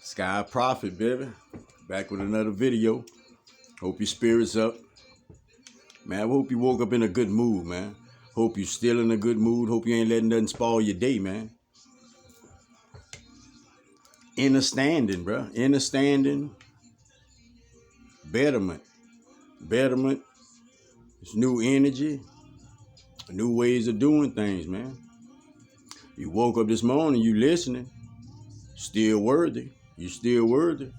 Sky Prophet, baby. Back with another video. Hope your spirit's up. Man, I hope you woke up in a good mood, man. Hope you still in a good mood. Hope you ain't letting nothing spoil your day, man. Understanding, bro. Understanding. Betterment. Betterment. It's new energy. New ways of doing things, man. You woke up this morning, you listening. Still worthy. You still worthy.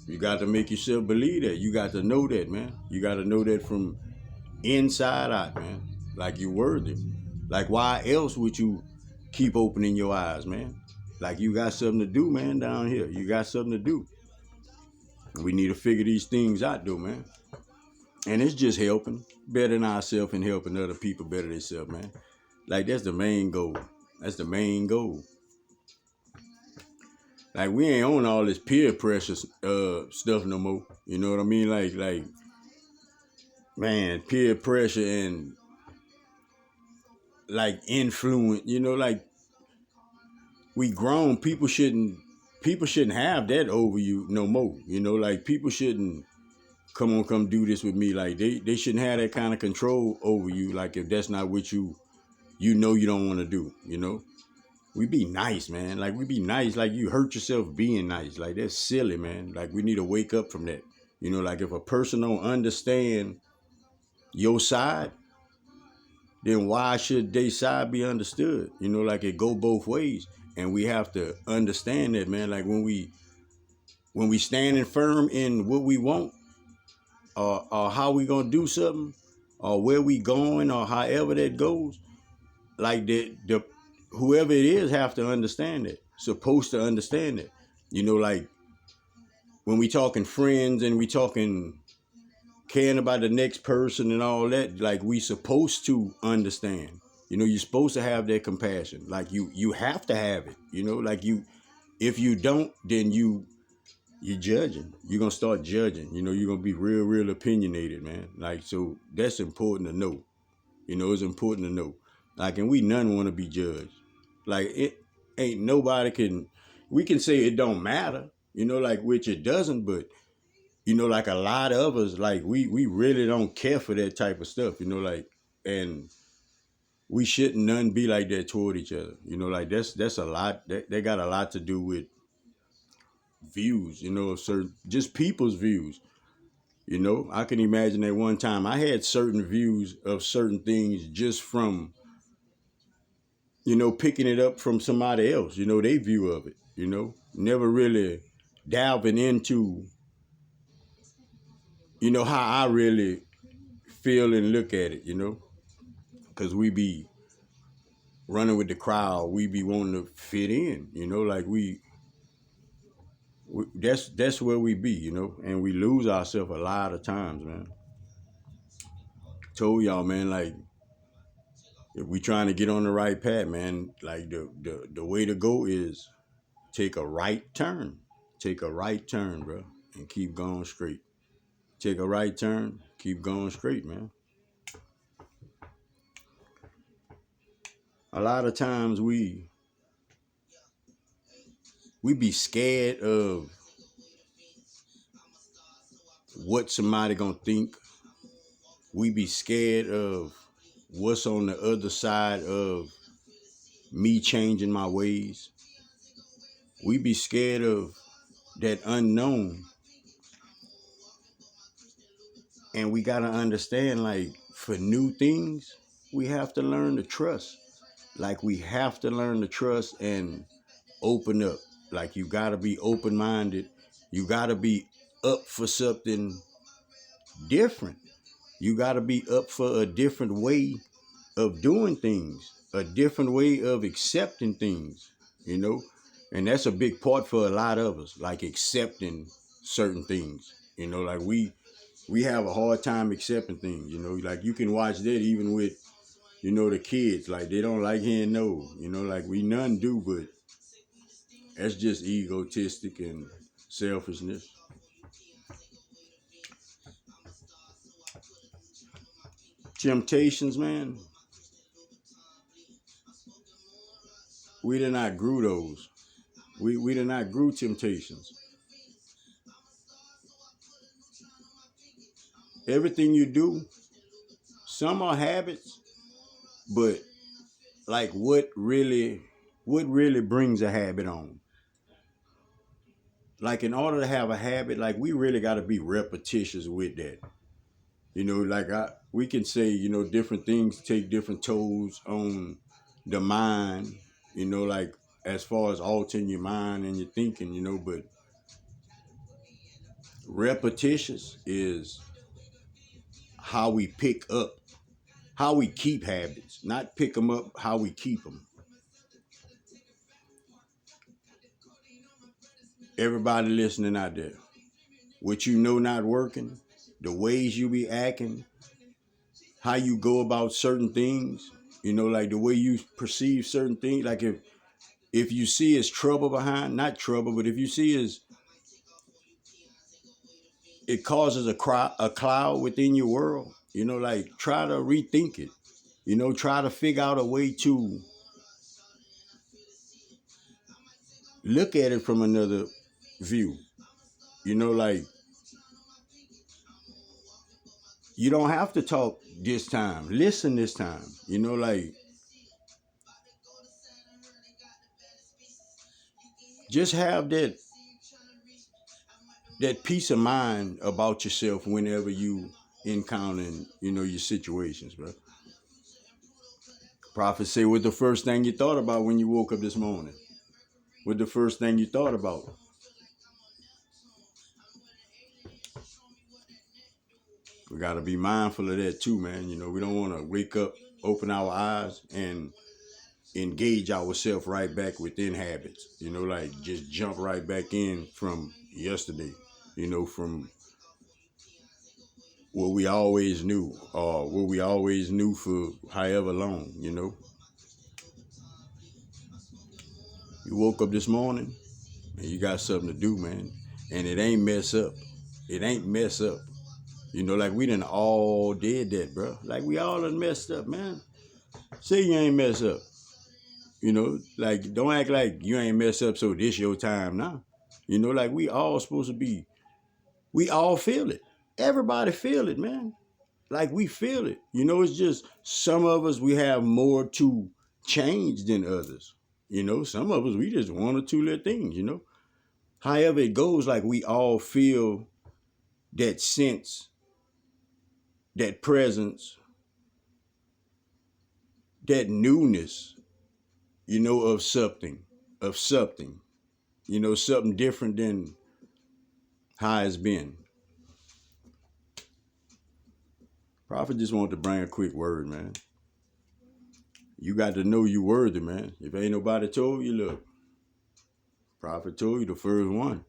You got to make yourself believe that. You got to know that, man. You got to know that from inside out, man. Like you worthy. Like why else would you keep opening your eyes, man? Like you got something to do, man, down here. You got something to do. We need to figure these things out, though, man. And it's just helping, bettering ourselves and helping other people better themselves, man. Like that's the main goal. That's the main goal. Like we ain't on all this peer pressure stuff no more. You know what I mean? Like, man, peer pressure and like influence. You know, like we grown people shouldn't have that over you no more. You know, like people shouldn't come do this with me. Like they shouldn't have that kind of control over you. Like if that's not what you know you don't want to do. You know. We be nice, man. Like we be nice. Like you hurt yourself being nice. Like that's silly, man. Like we need to wake up from that. You know, like if a person don't understand your side, then why should their side be understood? You know, like it go both ways. And we have to understand that, man. Like when we standing firm in what we want, or how we gonna do something, or where we going, or however that goes, like the whoever it is have to understand it. Supposed to understand it. You know, like when we talking friends and we talking caring about the next person and all that, like we supposed to understand. You know, you're supposed to have that compassion. Like you have to have it. You know, like if you don't, then you're judging. You're gonna start judging. You know, you're gonna be real opinionated, man. Like so that's important to know. You know, it's important to know. Like, and we none want to be judged. Like it ain't nobody we can say it don't matter, you know, like which it doesn't, but you know, like a lot of us, like we really don't care for that type of stuff, you know, like, and we shouldn't none be like that toward each other. You know, like that's a lot that got a lot to do with views, you know, certain just people's views. You know, I can imagine at one time I had certain views of certain things just from, you know, picking it up from somebody else, you know, their view of it, you know, never really diving into, you know, how I really feel and look at it, you know, because we be running with the crowd, we be wanting to fit in, you know, like that's where we be, you know, and we lose ourselves a lot of times, man. Told y'all, man, like if we trying to get on the right path, man, like the way to go is take a right turn. Take a right turn, bro, and keep going straight. Take a right turn, keep going straight, man. A lot of times we be scared of what somebody gonna think. We be scared of what's on the other side of me changing my ways. We be scared of that unknown. And we gotta understand, like, for new things, we have to learn to trust. Like, we have to learn to trust and open up. Like, you gotta be open minded. You gotta be up for something different. You gotta be up for a different way of doing things, a different way of accepting things, you know? And that's a big part for a lot of us, like accepting certain things. You know, like we have a hard time accepting things, you know, like you can watch that even with, you know, the kids, like they don't like hearing no, you know, like we none do, but that's just egotistic and selfishness. Temptations, man, we did not grew those. We did not grew temptations. Everything you do, some are habits, but like what really brings a habit on? Like in order to have a habit, like we really got to be repetitious with that. Like we can say, different things take different tolls on the mind, like as far as altering your mind and your thinking, but repetitious is how we pick up, how we keep habits, not pick them up, how we keep them. Everybody listening out there, what not working, the ways you be acting, how you go about certain things, like the way you perceive certain things. Like if you see it's trouble behind, not trouble, but if you see it causes a cloud within your world, like try to rethink it, try to figure out a way to look at it from another view, like you don't have to talk this time, listen this time, like just have that peace of mind about yourself whenever you encounter, your situations, bro. Prophet say, what the first thing you thought about when you woke up this morning? What the first thing you thought about? We got to be mindful of that too, man. We don't want to wake up, open our eyes, and engage ourselves right back within habits. Like just jump right back in from yesterday, from what we always knew, or what we always knew for however long, You woke up this morning and you got something to do, man. And it ain't mess up. It ain't mess up. Like we done all did that, bro. Like we all done messed up, man. Say you ain't mess up. Like don't act like you ain't mess up so this your time now. Like we all supposed to be, we all feel it. Everybody feel it, man. Like we feel it. It's just some of us, we have more to change than others. Some of us, we just one or two little things, However it goes, like we all feel that sense, that presence, that newness, of something, something different than how it's been. Prophet just wanted to bring a quick word, man. You got to know you worthy, man. If ain't nobody told you, look, Prophet told you the first one.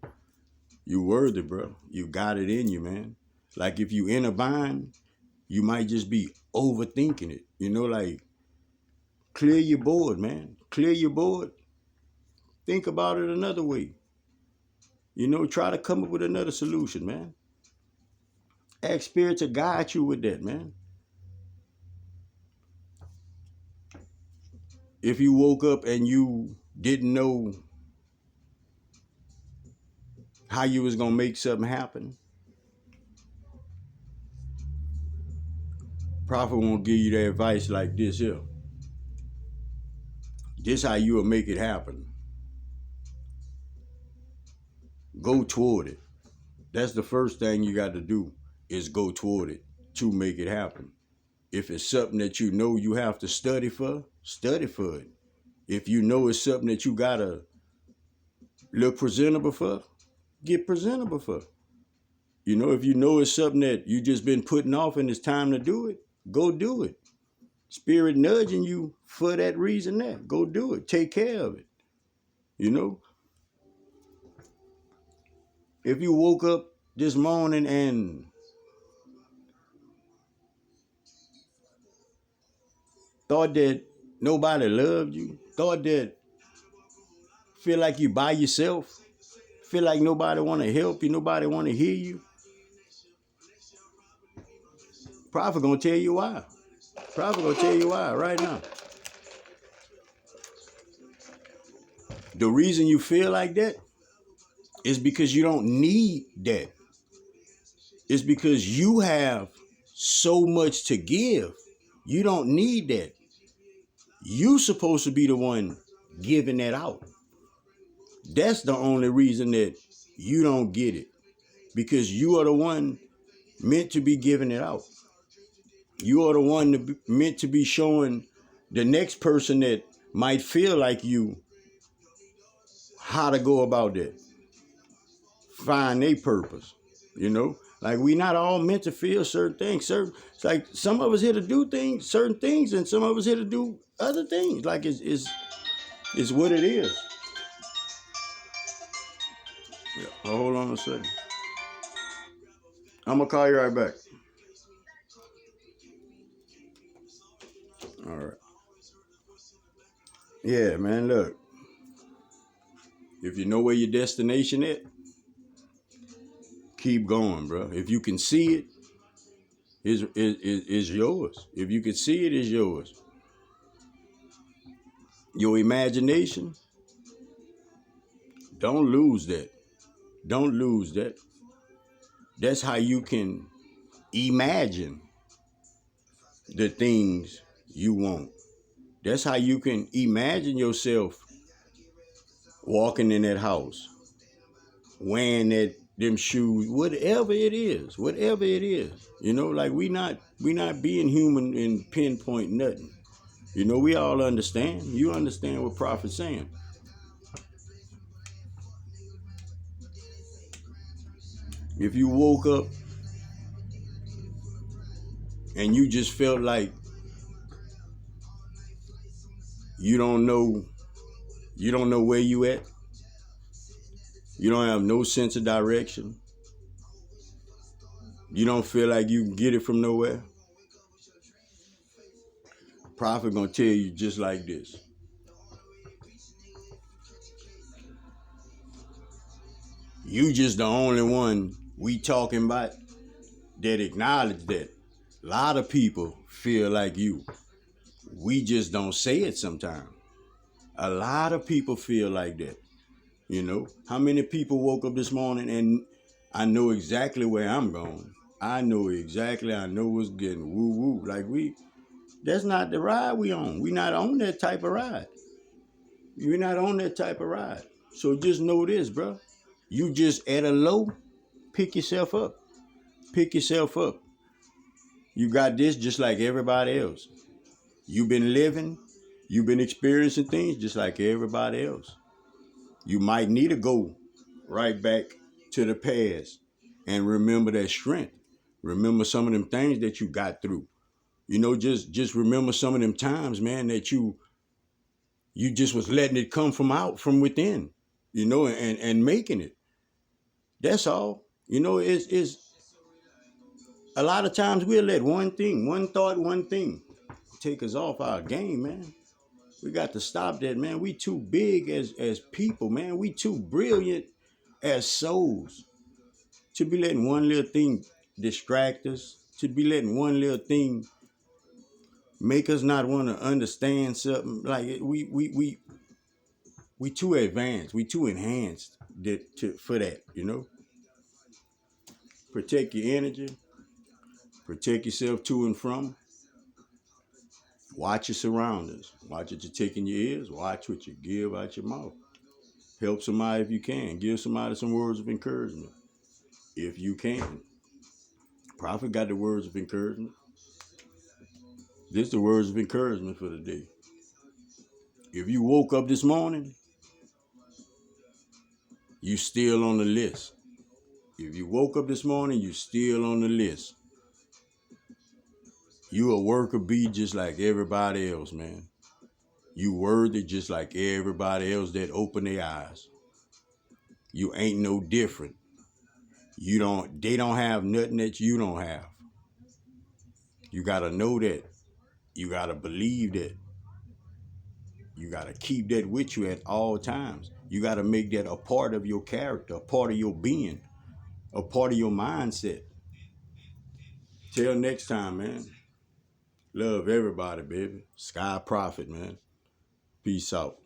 You worthy, bro. You got it in you, man. Like if you in a bind, you might just be overthinking it. Like clear your board, man. Clear your board. Think about it another way. Try to come up with another solution, man. Ask Spirit to guide you with that, man. If you woke up and you didn't know how you was gonna make something happen, Prophet won't give you the advice like this here. This how you will make it happen. Go toward it. That's the first thing you got to do, is go toward it to make it happen. If it's something that you have to study for it. If it's something that you gotta look presentable for, get presentable for. If it's something that you just been putting off and it's time to do it, go do it. Spirit nudging you for that reason there. Go do it. Take care of it. If you woke up this morning and thought that nobody loved you, thought that feel like you by yourself, feel like nobody want to help you, nobody want to hear you, Prophet gonna tell you why. Prophet gonna tell you why right now. The reason you feel like that is because you don't need that. It's because you have so much to give. You don't need that. You supposed to be the one giving that out. That's the only reason that you don't get it. Because you are the one meant to be giving it out. You are the one meant to be showing the next person that might feel like you how to go about that. Find a purpose, you know? Like we not all meant to feel certain things. It's like some of us here to do things, certain things, and some of us here to do other things. Like it's what it is. Yeah. Hold on a second. I'm gonna call you right back. All right. Yeah, man. Look, if you know where your destination is, keep going, bro. If you can see it, is yours. If you can see it, is yours. Your imagination, don't lose that. Don't lose that. That's how you can imagine the things you want. That's how you can imagine yourself walking in that house, wearing them shoes, whatever it is, whatever it is. You know, like we not being human and pinpoint nothing. You know, we all understand. You understand what Prophet's saying. If you woke up and you just felt like you don't know where you at, you don't have no sense of direction, you don't feel like you can get it from nowhere, Prophet gonna tell you just like this. You just the only one we talking about that acknowledge that. A lot of people feel like you. We just don't say it sometimes. A lot of people feel like that. You know, how many people woke up this morning and I know exactly where I'm going. I know what's getting woo woo. Like that's not the ride we on. We not on that type of ride. You're not on that type of ride. So just know this, bro. You just at a low, pick yourself up. Pick yourself up. You got this just like everybody else. You've been living, you've been experiencing things just like everybody else. You might need to go right back to the past and remember that strength. Remember some of them things that you got through. You know, just remember some of them times, man, that you just was letting it come from within, you know, and making it. That's all. You know, it's a lot of times we'll let one thing, one thought, one thing take us off our game, man. We got to stop that, man. We too big as people, man. We too brilliant as souls to be letting one little thing distract us, to be letting one little thing make us not want to understand something. Like we too advanced, we too enhanced for that, you know. Protect your energy, protect yourself to and from. Watch your surroundings. Watch what you take in your ears. Watch what you give out your mouth. Help somebody if you can. Give somebody some words of encouragement if you can. Prophet got the words of encouragement. This is the words of encouragement for the day. If you woke up this morning, you still on the list. If you woke up this morning, you still on the list. You a worker bee just like everybody else, man. You worthy just like everybody else that open their eyes. You ain't no different. They don't have nothing that you don't have. You gotta know that. You gotta believe that. You gotta keep that with you at all times. You gotta make that a part of your character, a part of your being, a part of your mindset. Till next time, man. Love everybody, baby. Sky Prophet, man. Peace out.